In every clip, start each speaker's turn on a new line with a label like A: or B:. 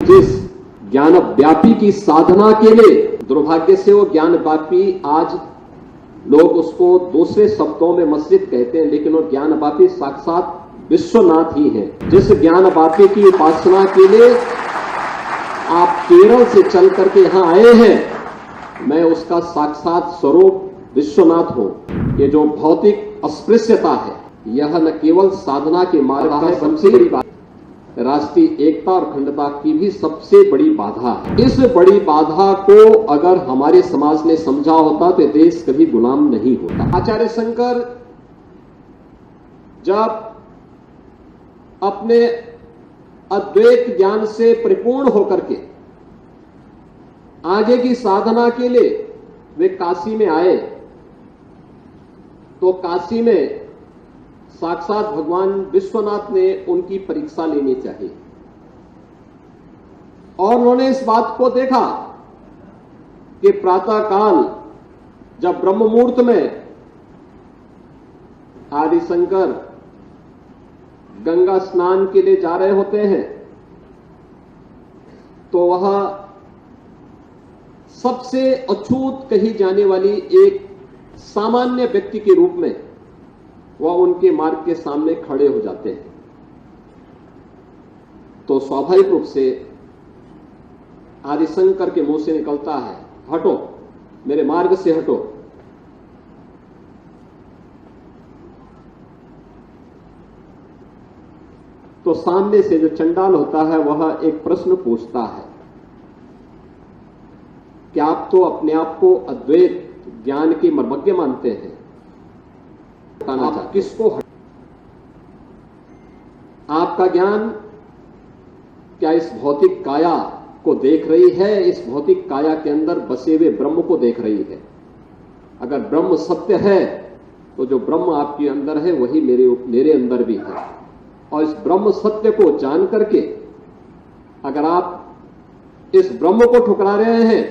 A: जिस ज्ञान व्यापी की साधना के लिए, दुर्भाग्य से वो ज्ञान व्यापी आज लोग उसको दूसरे शब्दों में मस्जिद कहते हैं, लेकिन वो ज्ञान व्यापी साक्षात विश्वनाथ ही है। जिस ज्ञान व्यापी की उपासना के लिए आप केरल से चल करके यहां आए हैं, मैं उसका साक्षात स्वरूप विश्वनाथ हूं। ये जो भौतिक अस्पृश्यता है, यह न केवल साधना के मार्ग का सबसे बड़ी बात, राष्ट्रीय एकता और अखंडता की भी सबसे बड़ी बाधा है। इस बड़ी बाधा को अगर हमारे समाज ने समझा होता तो देश कभी गुलाम नहीं होता। आचार्य शंकर जब अपने अद्वैत ज्ञान से परिपूर्ण होकर के आगे की साधना के लिए वे काशी में आए, तो काशी में साक्षात भगवान विश्वनाथ ने उनकी परीक्षा लेनी चाहिए। और उन्होंने इस बात को देखा कि प्रातःकाल जब ब्रह्म मुहूर्त में आदि शंकर गंगा स्नान के लिए जा रहे होते हैं, तो वह सबसे अछूत कही जाने वाली एक सामान्य व्यक्ति के रूप में वह उनके मार्ग के सामने खड़े हो जाते हैं। तो स्वाभाविक रूप से आदिशंकर के मुंह से निकलता है, हटो, मेरे मार्ग से हटो। तो सामने से जो चंडाल होता है वह एक प्रश्न पूछता है कि आप तो अपने आप को अद्वैत ज्ञान के मर्मज्ञ मानते हैं, आप किसको आपका ज्ञान क्या इस भौतिक काया को देख रही है, इस भौतिक काया के अंदर बसे हुए ब्रह्म को देख रही है? अगर ब्रह्म सत्य है तो जो ब्रह्म आपके अंदर है वही मेरे अंदर भी है। और इस ब्रह्म सत्य को जान करके अगर आप इस ब्रह्म को ठुकरा रहे हैं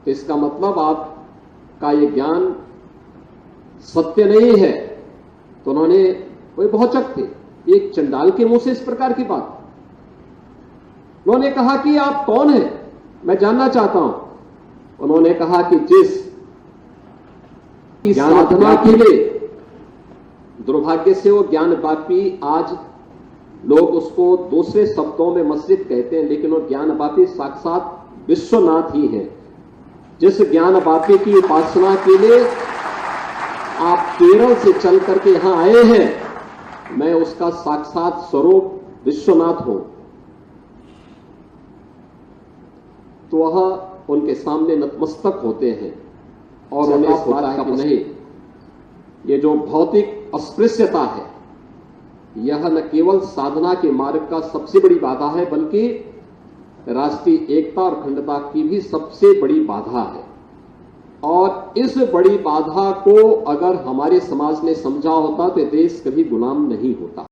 A: तो इसका मतलब आपका ये ज्ञान सत्य नहीं है। तो उन्होंने, वही भौचक थे, एक चंडाल के मुंह से इस प्रकार की बात। उन्होंने कहा कि आप कौन हैं, मैं जानना चाहता हूं। उन्होंने कहा कि जिस साधना के लिए, दुर्भाग्य से वो ज्ञान व्यापी आज लोग उसको दूसरे शब्दों में मस्जिद कहते हैं, लेकिन वो ज्ञान व्यापी साक्षात विश्वनाथ ही है। जिस ज्ञान व्यापी की उपासना के लिए आप केरल से चल करके यहां आए हैं, मैं उसका साक्षात स्वरूप विश्वनाथ हूं। तो वह उनके सामने नतमस्तक होते हैं और उन्हें होता है कि नहीं, ये जो भौतिक अस्पृश्यता है, यह न केवल साधना के मार्ग का सबसे बड़ी बाधा है, बल्कि राष्ट्रीय एकता और अखंडता की भी सबसे बड़ी बाधा है। और इस बड़ी बाधा को अगर हमारे समाज ने समझा होता तो देश कभी गुलाम नहीं होता।